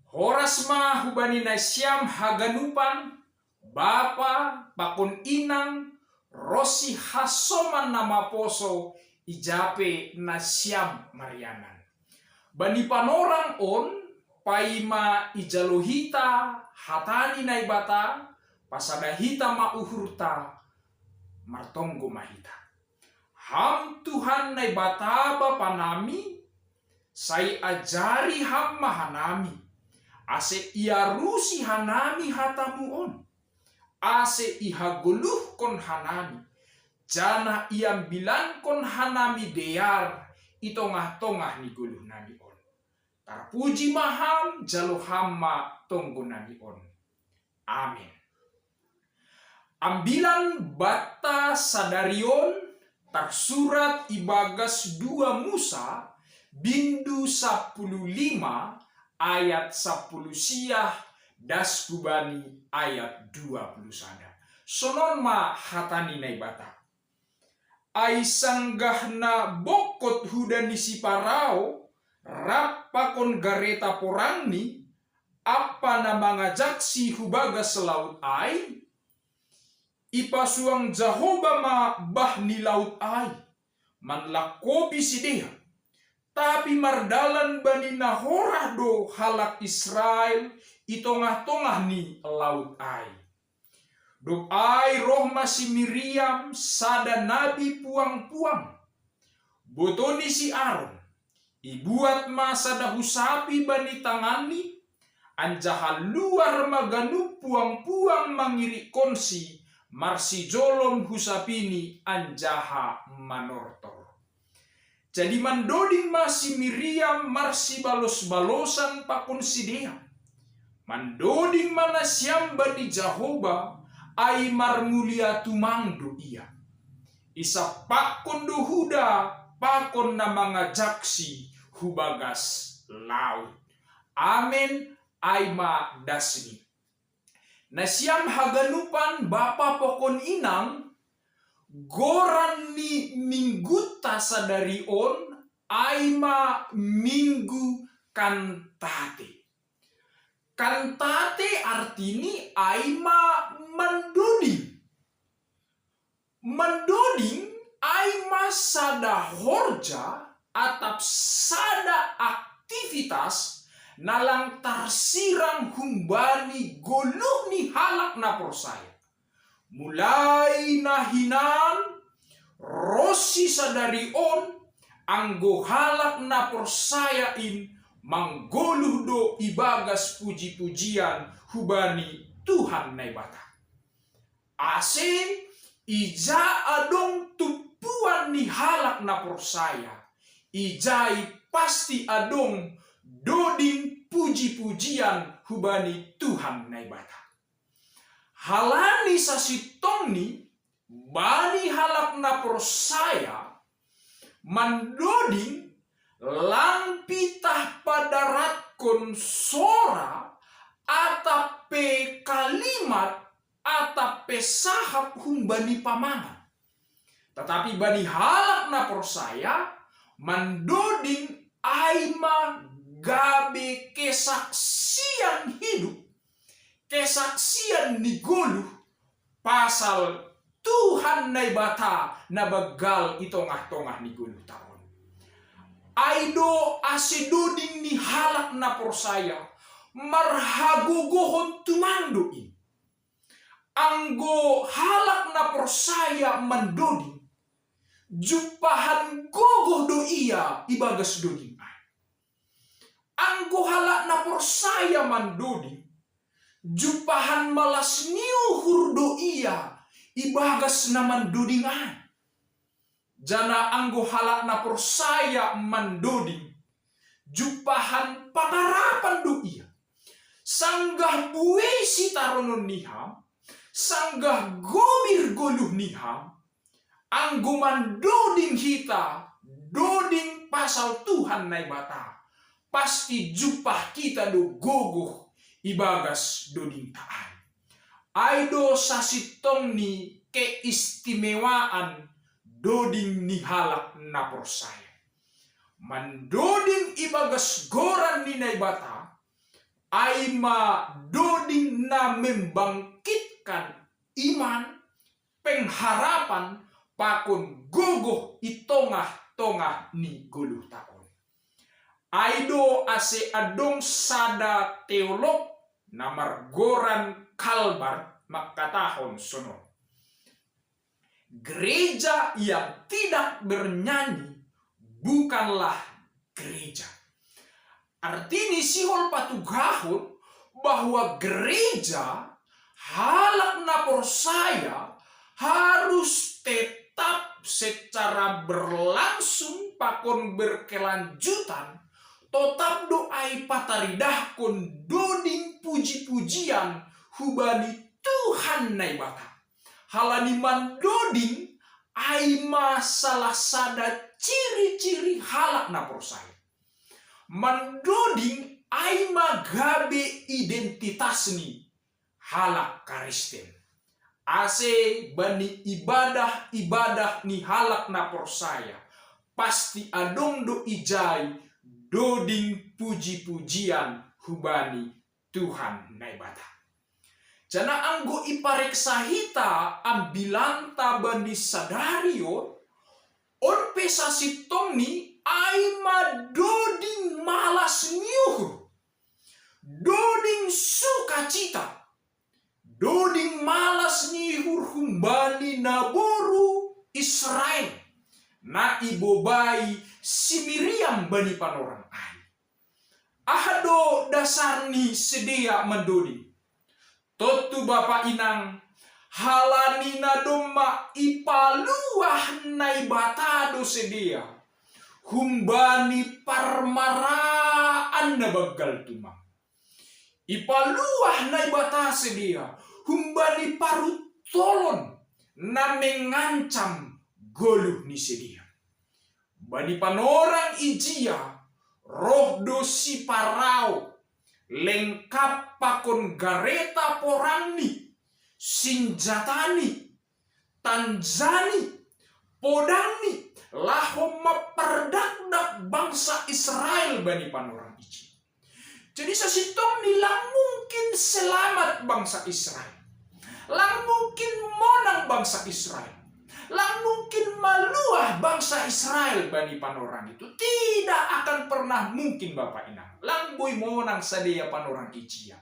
Horas ma hubani na siyam haganupan, bapa, pakon inang, rosi hasoman na maposo, ijape na siyam marianan. Bani panorang on, paima ijalohita, hatani na ibata, pasadahita mauhurta, martonggo mahita. Ham Tuhan na ibata bapa nami, say ajari ham mahanami. Ase iarusi hanami hatamuon, ase ihaguluh kon hanami, jana iambilan kon hanami deyar, itongah-tongah ni guluh nami on. Tarpuji maham jalo hamma tonggo nami on. Amin. Ambilan bata sadarion tersurat ibagas 2 Musa bindu 15 ayat 10 siah das kubani ayat 20 sada. Sonon ma hatani na ibata. Ay sanggah na bokot hudani si parao rapakon gareta porangni apa na mga jaksi hubaga sa laut ay ipasuang Jehovah ma bah ni laut ay manlakobi si deha. Tapi mardalan bani nahorah do halak Israel itongah-tongah ni laut ay. Do ay roh masih Miriam sada nabi puang-puang. Botoni si Aaron. Ibuat masa dahu sapi bani tangani. Anjaha luar maganu puang-puang mangiri konsi. Marsi jolom husapini anjaha manortor. Jadi mandoding masih Miriam marsi balos-balosan pakun sidea. Mandoding mana siamba di Jehovah ay marmulia tumangdo iya. Isa pakon duhuda pakon na mga jaksi hubagas laut. Amen ay ma dasni. Na siyam haganupan bapa pokon inang goran ni mingguta sadarion aima minggu kantate. Kantate artini aima mandoding. Mandoding aima sada horja atap sada aktivitas nalang tarsirang humbani goluh ni halak na persaya. Mulai nahinan rosi sadarion anggo halak na persayain manggoluh do ibagas puji-pujian hubani Tuhan na ibata. Ase ija adong tupuan ni halak na persaya. Ijai pasti adong doding puji-pujian hubani Tuhan na ibata. Halani sa sitongni bani halak na persaya mandoding lampitah padarat konsora atape kalimat atape sahap humbani pamangan. Tetapi bani halak na persaya mandoding aima gabe kesaksian hidup. Kesaksian ni goluh pasal Tuhan na ibata na bagal itongah-tongah ni goluh taon. Aido asiduding ni halak na persaya marhagugohon tumandoin. Anggo halak na persaya mandoding jumpahan gogoh do iya ibagas doding ay. Anggo halak na persaya mandoding jumpahan malas niuhur do iya ibagas naman dodingan. Jana anggo halak na persaya mandoding jumpahan pangarapan do iya. Sanggah buwe si taronon niham, sanggah gomir goluh niham, anggo mandoding hita, doding pasal Tuhan na ibata, pasti jumpah kita do gogoh ibagas doding taan. Aido sasitong ni keistimewaan doding ni halak na persaya. Mandoding ibagas goran ni naibata aima doding na membangkitkan iman, pengharapan pakon gogoh itongah-tongah ni 10 tahun. Aido ase adong sada teolog namar Goran Kalbar makatahon sono. Gereja yang tidak bernyanyi bukanlah gereja. Artinya sihol patugahon bahwa gereja halak na persaya harus tetap secara berlangsung pakon berkelanjutan, tetap doai pataridah kon doding puji-pujian hubani Tuhan nai bata. Halani mandoding aima salah sada ciri-ciri halak na persaya. Mandoding aima gabe identitas ni halak Kristen. Ase bani ibadah ni halak na persaya. Pasti adong do ijai doding puji-pujian hubani Tuhan naibata. Jana anggo ipareksa hita ambilanta bani sadario on pesa sitong ni aima doding malas nyuhur, doding sukacita, doding malas nyuhur humbani naboru Israel na ibobai si Miriam bani panorang ai. Ahado dasar ni sedia mendoding. Totu bapa inang halani na domma ipaluah nai batado sedia. Humbani parmaraan na bagal tumang. Ipaluah na ibatase dia. Humbani parutolon na mengancam goluh ni sedia. Bani panorang ijia roh dosi parau lengkap pakon gareta porangni, sinjatani, tanjani, podangni, lahom maperdakdak bangsa Israel bani panorang iji. Jadi sasitong nilang mungkin selamat bangsa Israel. Lang mungkin monang bangsa Israel. Lang mungkin maluah bangsa Israel bani panorang itu. Tidak akan pernah mungkin Bapak Inang. Lang boy monang sadia panorang iji ya.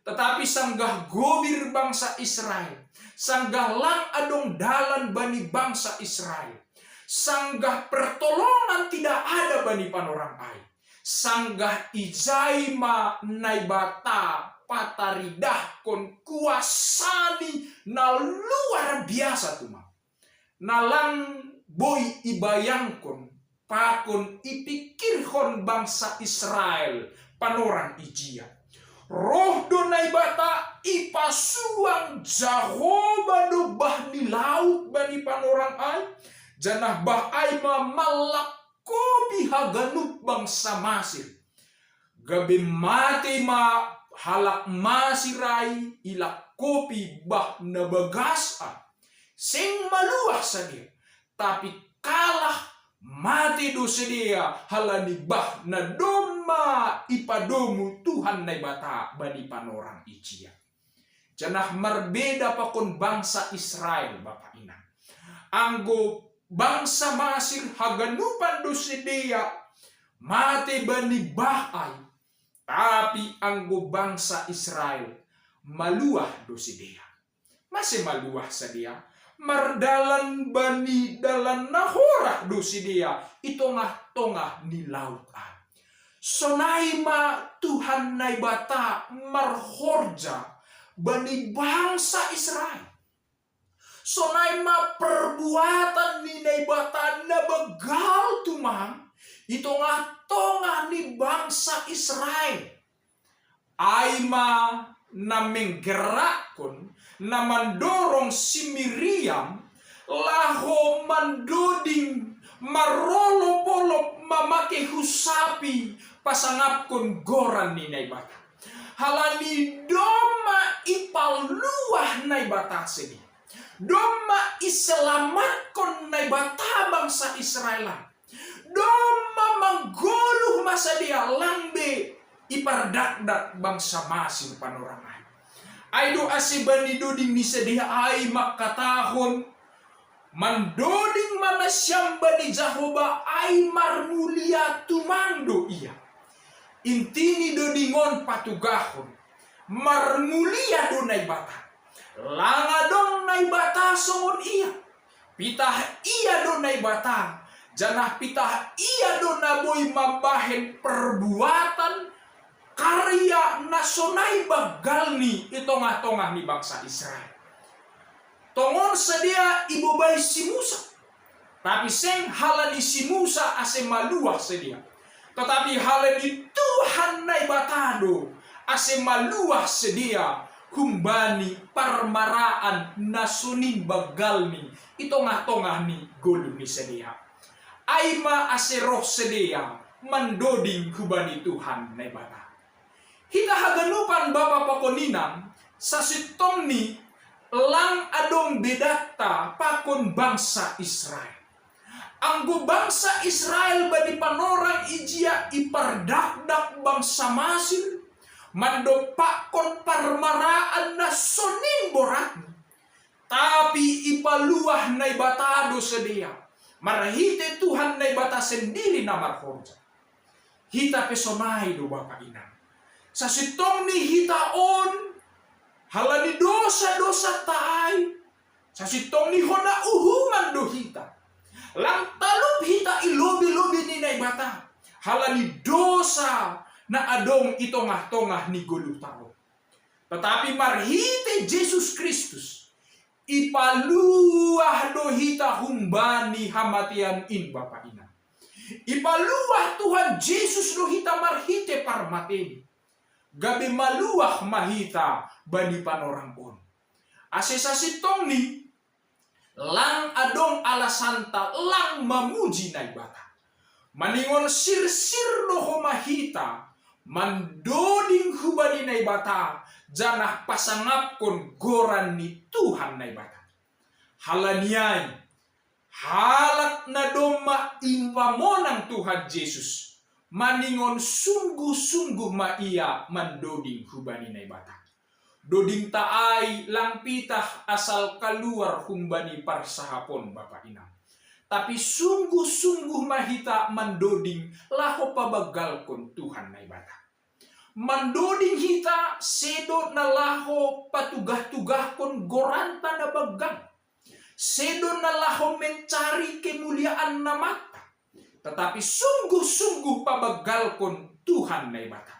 Tetapi sanggah gobir bangsa Israel. Sanggah lang adong dalan bani bangsa Israel. Sanggah pertolongan tidak ada bani panorang ai. Sanggah ijaima naibata pataridah kon kuasani na luar biasa tuma. Nalang boy ibayangkon pakon ipikirkon bangsa Israel panorang ijia. Roh do naibata ipasuang Jehovah do bahni laut bani panorang ai. Janah bahai malakobi haganup bangsa Masir. Gabi mati ma halak masirai ilak kopi bah nabagasa. Sing maluah sadia. Tapi kalah mati do sedia halani bah na doma ipadomu Tuhan naibata bani panorang ijia. Janah marbeda pakon bangsa Israel Bapak Inang. Anggo bangsa Masir haganupan do sedia mati bani bahai. Tapi anggo bangsa Israel maluah do sedia. Masih maluah sedia. Mardalan bani dalan nahorah do sedia. Itongah-tongah ni laut ai. Sonaima Tuhan naibata marhorja bani bangsa Israel. Sonaima perbuatan ni naibata na begal tumang itongah-tongah ni bangsa Israel. Aima na menggerakkan na mandorong si Miriam laho mandoding marolop-olop mamake husapi pasangapkon goran ni naibata. Halani doma ipaluah naibata sedi. Doma iselamatkan naibata bangsa Israel. Doma manggoluh masa dia lambe ipardakdak bangsa masing panorangan. Ay do ase bani doding ni sedia ay makatahon mandoding manasyam bani Jahoba ay marmulia tumando iya. Intini dodingon patugahon marmulia do nay bata. Langadong nay bata songon iya. Pitah iya do nay bata. Janah pitah iya do naboy mambahen perbuatan karya nasonay bagalni itongah-tongah ni bangsa Israel. Tongon sedia ibobay si Musa. Tapi seng halani si Musa ase maluah sedia. Tetapi halani Tuhan nay batado ase maluah sedia humbani parmaraan nasunin bagalni itongah-tongah ni gulu ni sedia. Aima ase roh sedia mandoding hubani Tuhan nay bata. Hita haganupan bapa pakoninang sa sitong ni lang adong bedata pakon bangsa Israel. Anggo bangsa Israel bani panorang ijia ipardakdak bangsa Masir mando pakon parmaraan na sonin borat. Tapi ipaluah na ibatado sedia. Marahite Tuhan na ibata sendiri na marhorja. Hita pesonay do bapa inang. Sa sitong ni hitaon halani dosa-dosa taay. Sa sitong ni hona uhuman do hita. Lang talup hita ilobi-lobi ni naibata. Halani dosa na adong itongah-tongah ni gulutao. Tetapi marhite Jesus Kristus ipaluah do hita humbani hamatian in bapa ina. Ipaluah Tuhan Jesus do hita marhite parmateni. Gabi maluah mahita bani panorang on. Ase sa sitong ni lang adong alasanta lang mamuji na ibata. Maningon sir-sir do humahita mandoding hubani na ibata janah pasangap kon goran ni Tuhan na ibata. Halaniay halak na doma impamonang Tuhan Jesus maningon sungguh-sungguh maia mandoding hubani na ibata. Doding taay lang pitah asal keluar humbani parsahapon bapa inang. Tapi sungguh-sungguh mahita mandoding laho pabagal kon Tuhan na ibata. Mandoding hita sedo na laho patugah-tugah kon goranta na bagang. Sedo na laho mencari kemuliaan na mata. Tetapi sungguh-sungguh pabagal kon Tuhan na ibata.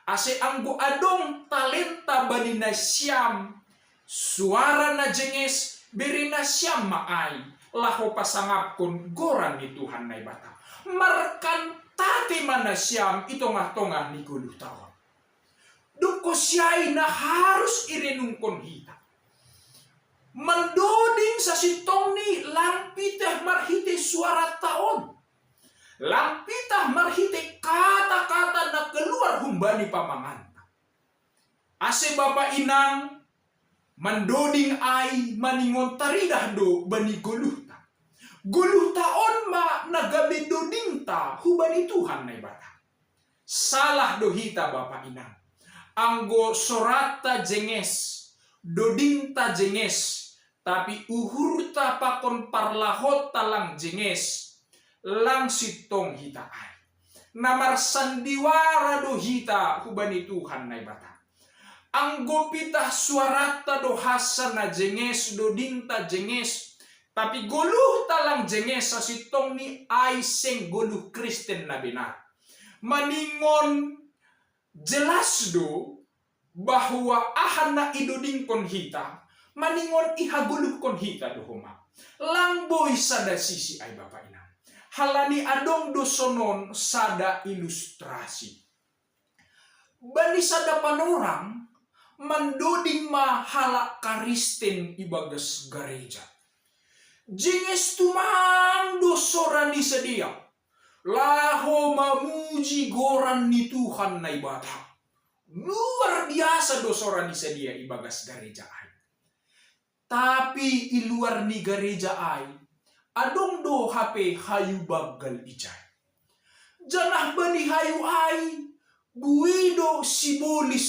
Ase anggo adong talenta bani na siyam, suara na jenges, beri na siyam maay, laho pasangap kon goran ni Tuhan na ibata. Markan tate man na siyam, itongah-tongah ni guluh tawang. Duko siya'y na harus irenungkon hita. Mandoding sa sitong ni lampitah marhite suara taon. Lampitah marhite kata-kata na keluar humbani pamanganta. Ase bapa inang mandoding ay maningon taridah do bani guluhta. Guluhtaon ma nagabi doding ta hubani Tuhan na ibata. Salah do hita bapa inang. Anggo sorata jenges, doding ta jenges, tapi uhurta pakon parlahot talang jenges. Lang sitong hita ay. Namar sandiwara do hita hubani Tuhan na ibata. Ang gopita suarata do hasan na jenges do dinta jenges. Tapi goluh talang jenges sa sitong ni ay seng goluh Kristen na benar. Maningon jelas do bahwa ahan na idoding kon hita. Maningon ihaguluh kon hita do huma. Lang boy sada sisi ay bapa ina. Halani adong dosonon sada ilustrasi. Bani sada panorang mandoding mahala karisten ibagas gereja. Jenges tumang dosoran di sedia. Laho mamuji goran ni Tuhan na ibata. Luar biasa dosoran di sedia ibagas gereja ay. Tapi iluar ni gereja ay adong do hape hayu bagal ijay. Janah bani hayu ay buido sibulis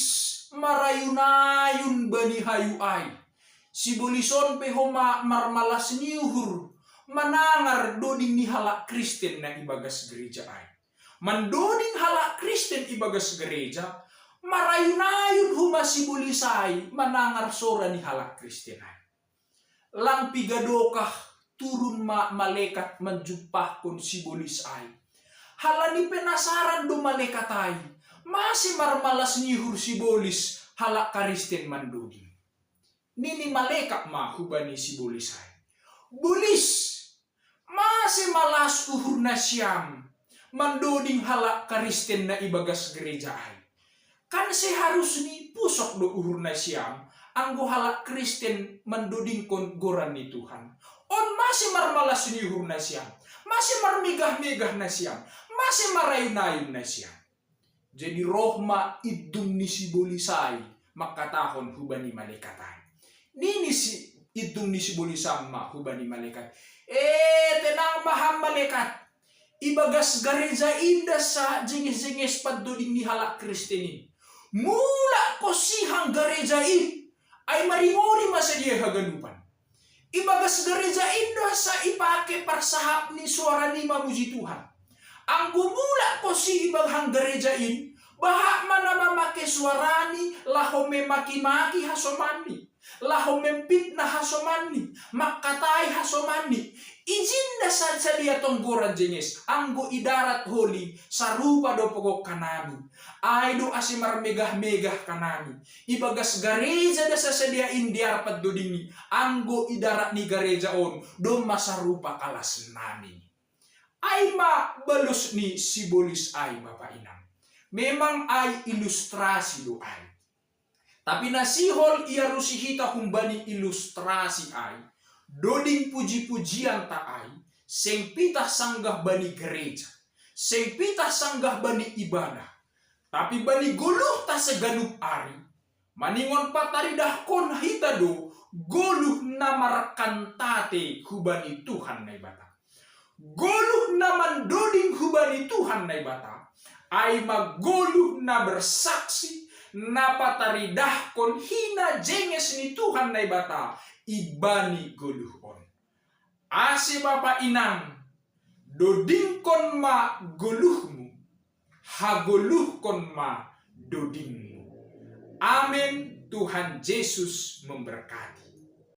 marayunayun bani hayu ay. Sibulison pe homa marmalas niuhur manangar doding ni halak Kristen na ibagas gereja ay. Mandoding halak Kristen ibagas gereja, marayunayun huma sibulisay manangar sora ni halak Kristen ay. Lang pigadokah turun malaikat menjumpah kon sibulis ay. Halani penasaran do malaikat ay, masih marmalas nihur sibulis halak Kristen mandoding. Nini malaikat hubani sibulis ay. Bulis masih malas uhur na siyam mandoding halak Kristen na ibagas gereja ay. Kan seharusnya pusok do uhur na siyam anggo halak Kristen mandoding kon goran ni Tuhan. On masih marmalas ni uhur na siyam, masih marmigah-migah na siyam, masih marayun-ayun na siyam. Jadi rohma idung ni sibulisay makatahon hubani malaikat ay. Nini si idung ni sibulisam hubani malaikat. Tenang maham malaikat. Ibagas gereja indah sa jengis-jengis padoding ni halak Kristenin. Mula ko sihang gereja in ay marimori masa dia haganupan. Ibagas gereja indah sa ipake parsahap ni suara ni mamuji Tuhan. Ang gumula ko si ibaghang gereja in bahak mana mamake suarani laho memaki-maki hasomani. Laho mempitnah hasomani, makatai hasomani. Izin dasar dia tonggoran jengis, anggo idarat holi, sarupa do pogok kanami. Aido asimar megah-megah kanami. Ibagas gereja dasa sedia indiar padudingi, anggo idarat ni gereja on, do masarupa kalas nami. Aima balus ni sibolis ay Bapak Inang. Memang ay ilustrasi do ay. Tapi nasihol ia rusihita humbani ilustrasi ay, doding puji-pujian ta ay, seng pitah sanggah bani gereja, seng pitah sanggah bani ibadah, tapi bani guluh ta seganup ari, maningon pataridah kon hita do, guluh namarkan tate hubani Tuhan nai bata. Guluh naman doding hubani Tuhan nai bata, ay maguluh na bersaksi, napataridah kon hina jenges ni Tuhan nai bata ibani goluh on. Ase Bapak Inang doding kon ma goluhmu, hagoluh kon ma dodingmu. Amin. Tuhan Yesus memberkati.